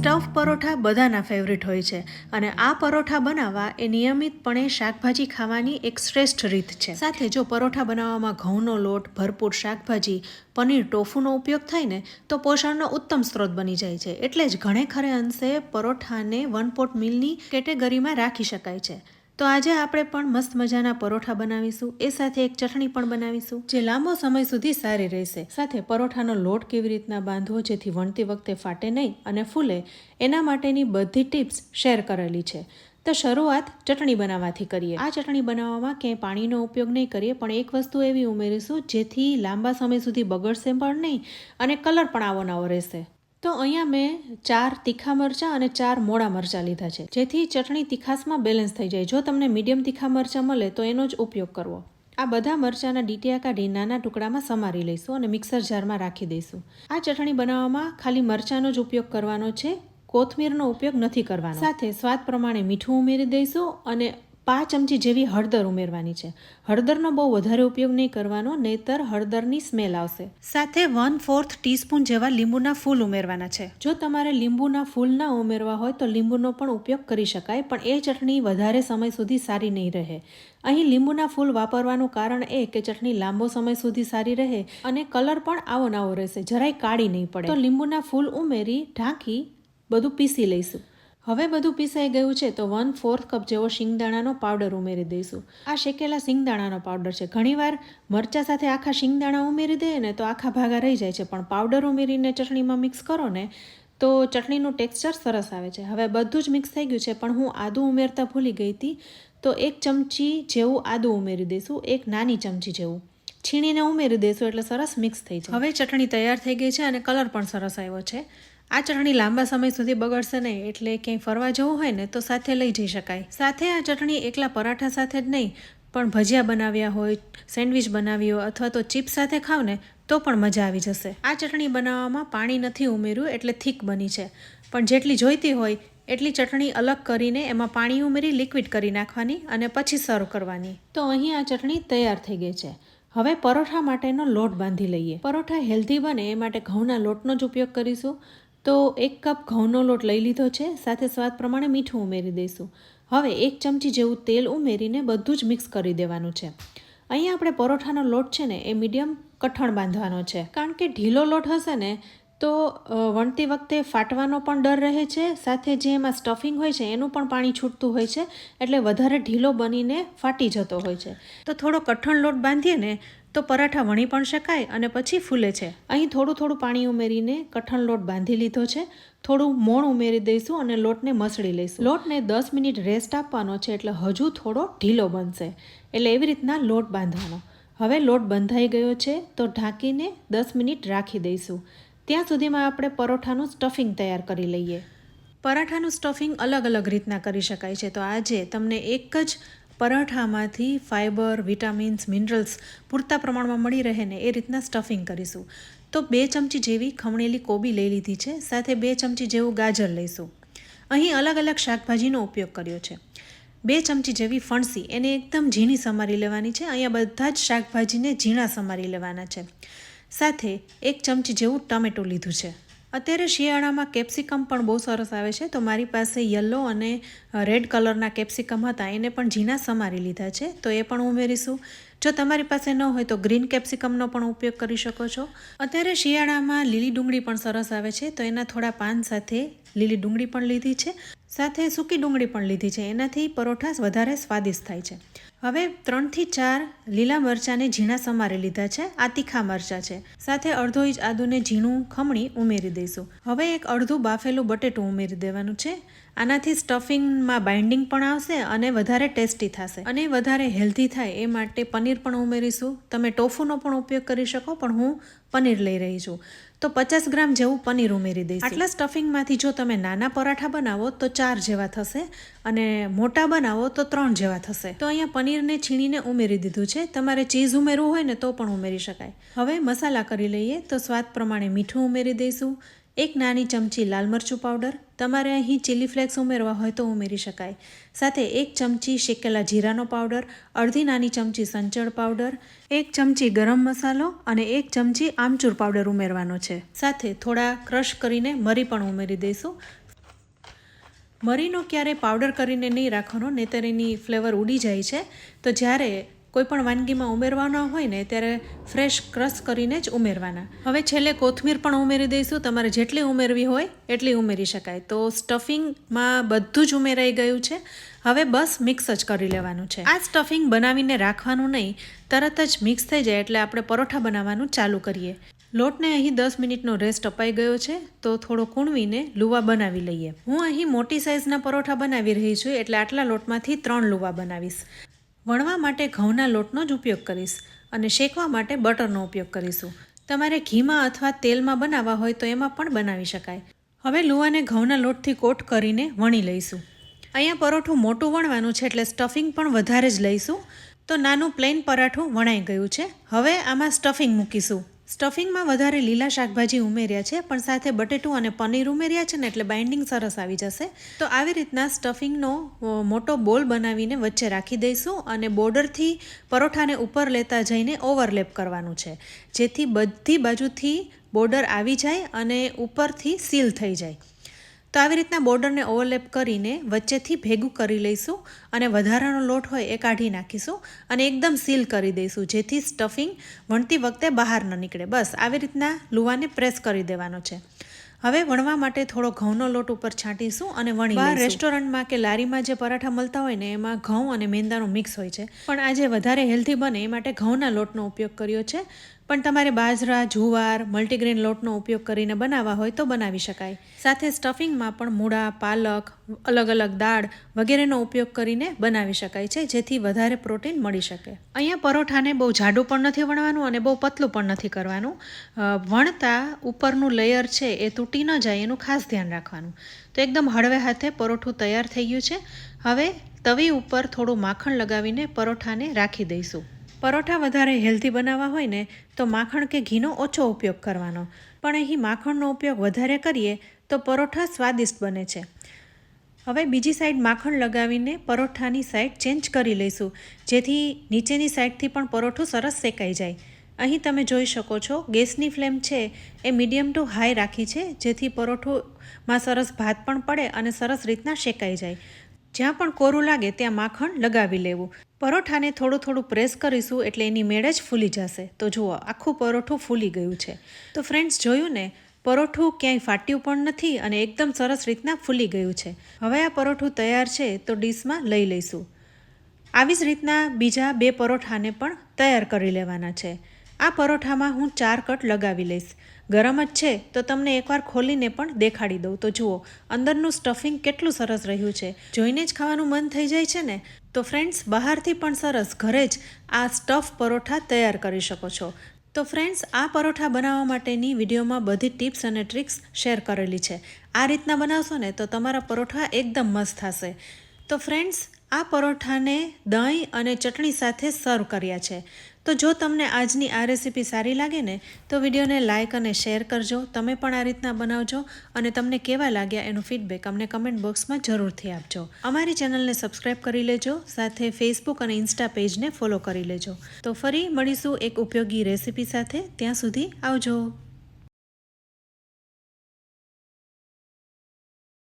Stuff paratha બધાના favourite હોય છે અને આ પરોઠા બનાવવા એ નિયમિતપણે શાકભાજી ખાવાની એક શ્રેષ્ઠ રીત છે. સાથે જો પરોઠા બનાવવામાં ઘઉંનો લોટ, ભરપૂર શાકભાજી, પનીર, ટોફુનો ઉપયોગ થાય ને તો પોષણનો ઉત્તમ સ્ત્રોત બની જાય છે. એટલે જ ઘણે ખરે અંશે પરોઠાને વન પોટ મીલની કેટેગરીમાં રાખી શકાય છે. તો આજે આપણે પણ મસ્ત મજાના પરોઠા બનાવીશું, એ સાથે એક ચટણી પણ બનાવીશું જે લાંબો સમય સુધી સારી રહેશે. સાથે પરોઠાનો લોટ કેવી રીતના બાંધવો જેથી વણતી વખતે ફાટે નહીં અને ફૂલે, એના માટેની બધી ટિપ્સ શેર કરેલી છે. તો શરૂઆત ચટણી બનાવવાથી કરીએ. આ ચટણી બનાવવામાં ક્યાંય પાણીનો ઉપયોગ નહીં કરીએ, પણ એક વસ્તુ એવી ઉમેરીશું જેથી લાંબા સમય સુધી બગડશે પણ નહીં અને કલર પણ આવો નવો રહેશે. તો અહીંયા મેં 4 તીખા મરચાં અને 4 મોડા મરચાં લીધા છે, જેથી ચટણી તીખાસમાં બેલેન્સ થઈ જાય. જો તમને મીડિયમ તીખા મરચાં મળે તો એનો જ ઉપયોગ કરવો. આ બધા મરચાંના ડીટીયા કાઢી નાના ટુકડામાં સમારી લઈશું અને મિક્સર જારમાં રાખી દઈશું. આ ચટણી બનાવવામાં ખાલી મરચાંનો જ ઉપયોગ કરવાનો છે, કોથમીરનો ઉપયોગ નથી કરવાનો. સાથે સ્વાદ પ્રમાણે મીઠું ઉમેરી દઈશું અને 5 ચમચી જેવી હળદર ઉમેરવાની છે. હળદરનો બહુ વધારે ઉપયોગ નહીં કરવાનો, નહીતર હળદરની સ્મેલ આવશે. સાથે 1/4 ટીસ્પૂન જેવા લીંબુના ફૂલ ઉમેરવાના છે. જો તમારે લીંબુના ફૂલ ના ઉમેરવા હોય તો લીંબુનો પણ ઉપયોગ કરી શકાય, પણ એ ચટણી વધારે સમય સુધી સારી નહીં રહે. અહીં લીંબુના ફૂલ વાપરવાનું કારણ એ કે ચટણી લાંબો સમય સુધી સારી રહે અને કલર પણ આવો નવો રહેશે, જરાય કાળી નહીં પડે. તો લીંબુના ફૂલ ઉમેરી ઢાંકી બધું પીસી લઈશું. હવે બધું પીસાઈ ગયું છે તો 1/4 કપ જેવો શિંગદાણાનો પાવડર ઉમેરી દઈશું. આ શેકેલા શિંગદાણાનો પાવડર છે. ઘણીવાર મરચા સાથે આખા શિંગદાણા ઉમેરી દઈએ ને તો આખા ભાગા રહી જાય છે, પણ પાવડર ઉમેરીને ચટણીમાં મિક્સ કરો ને તો ચટણીનું ટેક્સચર સરસ આવે છે. હવે બધું જ મિક્સ થઈ ગયું છે, પણ હું આદું ઉમેરતા ભૂલી ગઈ હતી, તો 1 ચમચી જેવું આદું ઉમેરી દઈશું, 1 નાની ચમચી જેવું છીણીને ઉમેરી દઈશું એટલે સરસ મિક્સ થઈ જાય. હવે ચટણી તૈયાર થઈ ગઈ છે અને કલર પણ સરસ આવ્યો છે. આ ચટણી લાંબા સમય સુધી બગડશે નહીં, એટલે ક્યાંય ફરવા જવું હોય ને તો સાથે લઈ જઈ શકાય. સાથે આ ચટણી એકલા પરાઠા સાથે જ નહીં, પણ ભજીયા બનાવ્યા હોય, સેન્ડવિચ બનાવી હોય અથવા તો ચિપ્સ સાથે ખાવ ને તો પણ મજા આવી જશે. આ ચટણી બનાવવામાં પાણી નથી ઉમેર્યું એટલે થીક બની છે, પણ જેટલી જોઈતી હોય એટલી ચટણી અલગ કરીને એમાં પાણી ઉમેરી લિક્વિડ કરી નાખવાની અને પછી સર્વ કરવાની. તો અહીં આ ચટણી તૈયાર થઈ ગઈ છે. હવે પરોઠા માટેનો લોટ બાંધી લઈએ. પરોઠા હેલ્ધી બને એ માટે ઘઉંના લોટનો જ ઉપયોગ કરીશું. તો 1 કપ ઘઉંનો લોટ લઈ લીધો છે. સાથે સ્વાદ પ્રમાણે મીઠું ઉમેરી દઈશું. હવે 1 ચમચી જેવું તેલ ઉમેરીને બધું જ મિક્સ કરી દેવાનું છે. અહીંયા આપણે પરોઠાનો લોટ છે ને એ મીડિયમ કઠણ બાંધવાનો છે, કારણ કે ઢીલો લોટ હશે ને તો વણતી વખતે ફાટવાનો પણ ડર રહે છે. સાથે જે એમાં સ્ટફિંગ હોય છે એનું પણ પાણી છૂટતું હોય છે, એટલે વધારે ઢીલો બનીને ફાટી જતો હોય છે. તો થોડો કઠણ લોટ બાંધીએ ને તો પરાઠા વણી પણ શકાય અને પછી ફૂલે છે. અહીં થોડું પાણી ઉમેરીને કઠણ લોટ બાંધી લીધો છે. થોડું મોણ ઉમેરી દઈશું અને લોટને મસળી લઈશું. લોટને 10 મિનિટ રેસ્ટ આપવાનો છે, એટલે હજુ થોડો ઢીલો બનશે, એટલે એવી રીતના લોટ બાંધવાનો. હવે લોટ બંધાઈ ગયો છે તો ઢાંકીને 10 મિનિટ રાખી દઈશું. ત્યાં સુધીમાં આપણે પરોઠાનું સ્ટફિંગ તૈયાર કરી લઈએ. પરાઠાનું સ્ટફિંગ અલગ અલગ રીતના કરી શકાય છે. તો આજે તમને એક જ પરાઠામાંથી ફાઇબર, વિટામિન્સ, મિનરલ્સ પૂરતા પ્રમાણમાં મળી રહે ને એ રીતના સ્ટફિંગ કરીશું. તો 2 ચમચી જેવી ખમણેલી કોબી લઈ લીધી છે. સાથે 2 ચમચી જેવું ગાજર લઈશું. અહીં અલગ અલગ શાકભાજીનો ઉપયોગ કર્યો છે. 2 ચમચી જેવી ફણસી, એને એકદમ ઝીણી સમારી લેવાની છે. અહીંયા બધા જ શાકભાજીને ઝીણા સમારી લેવાના છે. સાથે 1 ચમચી જેવું ટમેટું લીધું છે. અત્યારે શિયાળામાં કેપ્સિકમ પણ બહુ સરસ આવે છે, તો મારી પાસે યલો અને રેડ કલરના કેપ્સિકમ હતા, એને પણ ઝીણા સમારી લીધા છે, તો એ પણ ઉમેરીશું. જો તમારી પાસે ન હોય તો ગ્રીન કેપ્સિકમનો પણ ઉપયોગ કરી શકો છો. અત્યારે શિયાળામાં લીલી ડુંગળી પણ સરસ આવે છે, તો એના થોડા પાન સાથે લીલી ડુંગળી પણ લીધી છે. સાથે સૂકી ડુંગળી પણ લીધી છે, એનાથી પરોઠા વધારે સ્વાદિષ્ટ થાય છે. હવે 3 થી 4 લીલા મરચાંને ઝીણા સમારી લીધા છે. આ તીખા મરચાં છે. સાથે અડધો ઇંચ આદુને ઝીણું ખમણી ઉમેરી દઈશું. હવે 1 અડધું બાફેલું બટેટું ઉમેરી દેવાનું છે. આનાથી સ્ટફિંગમાં બાઇન્ડિંગ પણ આવશે અને વધારે ટેસ્ટી થશે અને વધારે હેલ્ધી થાય એ માટે પનીર પણ ઉમેરીશું. તમે ટોફુનો પણ ઉપયોગ કરી શકો, પણ હું પનીર લઈ રહી છું. તો 50 ગ્રામ જેવું પનીર ઉમેરી દઈશું. આટલા સ્ટફિંગમાંથી જો તમે નાના પરાઠા બનાવો તો 4 જેવા થશે અને મોટા બનાવો તો 3 જેવા થશે. તો અહીંયા પનીરને છીણીને ઉમેરી દીધું છે. તમારે ચીઝ ઉમેરવું હોય ને તો પણ ઉમેરી શકાય. હવે મસાલા કરી લઈએ. તો સ્વાદ પ્રમાણે મીઠું ઉમેરી દઈશું. 1 નાની ચમચી લાલ મરચું પાવડર, તમારે અહીં ચીલી ફ્લેક્સ ઉમેરવા હોય તો ઉમેરી શકાય. સાથે 1 ચમચી શેકેલા જીરાનો પાવડર, અડધી નાની ચમચી સંચળ પાવડર, 1 ચમચી ગરમ મસાલો અને 1 ચમચી આમચૂર પાવડર ઉમેરવાનો છે. સાથે થોડા ક્રશ કરીને મરી પણ ઉમેરી દઈશું. મરીનો ક્યારેય પાવડર કરીને નહીં રાખવાનો, નહીંતર એની ફ્લેવર ઉડી જાય છે. તો જ્યારે કોઈ પણ વાનગીમાં ઉમેરવાના હોય ને ત્યારે ફ્રેશ ક્રશ કરીને જ ઉમેરવાના. હવે છેલ્લે કોથમીર પણ ઉમેરી દઈશું. તમારે જેટલી ઉમેરવી હોય એટલી ઉમેરી શકાય. તો સ્ટફિંગમાં બધું જ ઉમેરાઈ ગયું છે. હવે બસ મિક્સ જ કરી લેવાનું છે. આ સ્ટફિંગ બનાવીને રાખવાનું નહીં, તરત જ મિક્સ થઈ જાય એટલે આપણે પરોઠા બનાવવાનું ચાલુ કરીએ. લોટને અહીં 10 મિનિટનો રેસ્ટ અપાઈ ગયો છે, તો થોડો કૂણવીને લુવા બનાવી લઈએ. હું અહીં મોટી સાઇઝના પરોઠા બનાવી રહી છું, એટલે આટલા લોટમાંથી 3 લુવા બનાવીશ. વણવા માટે ઘઉંના લોટનો જ ઉપયોગ કરીશ અને શેકવા માટે બટરનો ઉપયોગ કરીશું. તમારે ઘીમાં અથવા તેલમાં બનાવવા હોય તો એમાં પણ બનાવી શકાય. હવે લુવાને ઘઉંના લોટથી કોટ કરીને વણી લઈશું. અહીંયા પરોઠું મોટું વણવાનું છે એટલે સ્ટફિંગ પણ વધારે જ લઈશું. તો નાનું પ્લેન પરાઠું વણાઈ ગયું છે. હવે આમાં સ્ટફિંગ મૂકીશું. સ્ટફિંગમાં વધારે લીલા શાકભાજી ઉમેર્યા છે, પણ સાથે બટેટું અને પનીર ઉમેર્યા છે ને એટલે બાઇન્ડિંગ સરસ આવી જશે. તો આવી રીતના સ્ટફિંગનો મોટો બોલ બનાવીને વચ્ચે રાખી દઈશું અને બોર્ડરથી પરોઠાને ઉપર લેતા જઈને ઓવરલેપ કરવાનું છે, જેથી બધી બાજુથી બોર્ડર આવી જાય અને ઉપરથી સીલ થઈ જાય. તો આવી રીતના બોર્ડરને ઓવરલેપ કરીને વચ્ચેથી ભેગું કરી લઈશું અને વધારાનો લોટ હોય એ કાઢી નાખીશું અને એકદમ સીલ કરી દઈશું, જેથી સ્ટફિંગ વણતી વખતે બહાર ન નીકળે. બસ આવી રીતના લુવાને પ્રેસ કરી દેવાનો છે. હવે વણવા માટે થોડો ઘઉંનો લોટ ઉપર છાંટીશું અને વણી લઈશું. રેસ્ટોરન્ટમાં કે લારીમાં જે પરાઠા મળતા હોય ને એમાં ઘઉં અને મેંદાનો મિક્સ હોય છે, પણ આજે વધારે હેલ્ધી બને એ માટે ઘઉંના લોટનો ઉપયોગ કર્યો છે. પણ તમારે બાજરા, જુવાર, મલ્ટીગ્રેન લોટનો ઉપયોગ કરીને બનાવવા હોય તો બનાવી શકાય. સાથે સ્ટફિંગમાં પણ મૂળા, પાલક, અલગ અલગ દાળ વગેરેનો ઉપયોગ કરીને બનાવી શકાય છે, જેથી વધારે પ્રોટીન મળી શકે. અહીંયા પરોઠાને બહુ જાડું પણ નથી વણવાનું અને બહુ પતલું પણ નથી કરવાનું. વણતા ઉપરનું લેયર છે એ તૂટી ન જાય એનું ખાસ ધ્યાન રાખવાનું. તો એકદમ હળવે હાથે પરોઠું તૈયાર થઈ ગયું છે. હવે તવી ઉપર થોડું માખણ લગાવીને પરોઠાને રાખી દઈશું. પરોઠા વધારે હેલ્ધી બનાવવા હોય ને તો માખણ કે ઘીનો ઓછો ઉપયોગ કરવાનો, પણ અહીં માખણનો ઉપયોગ વધારે કરીએ તો પરોઠા સ્વાદિષ્ટ બને છે. હવે બીજી સાઈડ માખણ લગાવીને પરોઠાની સાઈડ ચેન્જ કરી લઈશું, જેથી નીચેની સાઈડથી પણ પરોઠું સરસ શેકાઈ જાય. અહીં તમે જોઈ શકો છો ગેસની ફ્લેમ છે એ મીડિયમ ટુ હાઈ રાખી છે, જેથી પરોઠુંમાં સરસ ભાત પણ પડે અને સરસ રીતના શેકાઈ જાય. જ્યાં પણ કોરું લાગે ત્યાં માખણ લગાવી લેવું. પરોઠાને થોડું થોડું પ્રેસ કરીશું એટલે એની મેળ જ ફૂલી જશે. તો જુઓ, આખું પરોઠું ફૂલી ગયું છે. તો ફ્રેન્ડ્સ, જોયું ને, પરોઠું ક્યાંય ફાટ્યું પણ નથી અને એકદમ સરસ રીતના ફૂલી ગયું છે. હવે આ પરોઠું તૈયાર છે તો ડીશમાં લઈ લઈશું. આવી જ રીતના બીજા 2 પરોઠાને પણ તૈયાર કરી લેવાના છે. આ પરોઠામાં હું 4 કટ લગાવી લઈશ. ગરમ જ છે તો તમને એકવાર ખોલીને પણ દેખાડી દઉં. તો જુઓ, અંદરનું સ્ટફિંગ કેટલું સરસ રહ્યું છે. જોઈને જ ખાવાનું મન થઈ જાય છે ને. તો ફ્રેન્ડ્સ, બહારથી પણ સરસ ઘરે જ આ સ્ટફ પરોઠા તૈયાર કરી શકો છો. તો ફ્રેન્ડ્સ, આ પરોઠા બનાવવા માટેની વિડીયોમાં બધી ટિપ્સ અને ટ્રિક્સ શેર કરેલી છે. આ રીતના બનાવશો ને તો તમારા પરોઠા એકદમ મસ્ત થશે. તો ફ્રેન્ડ્સ, આ પરોઠાને દહીં અને ચટણી સાથે સર્વ કર્યા છે. તો જો તમને આજની આ રેસીપી સારી લાગે ને તો વિડીયોને લાઇક અને શેર કરજો. તમે પણ આ રીતના બનાવજો અને તમને કેવા લાગ્યા એનું ફીડબેક અમને કમેન્ટ બોક્સમાં જરૂરથી આપજો. અમારી ચેનલને સબસ્ક્રાઈબ કરી લેજો, સાથે ફેસબુક અને ઇન્સ્ટા પેજને ફોલો કરી લેજો. તો ફરી મળીશું એક ઉપયોગી રેસીપી સાથે. ત્યાં સુધી આવજો.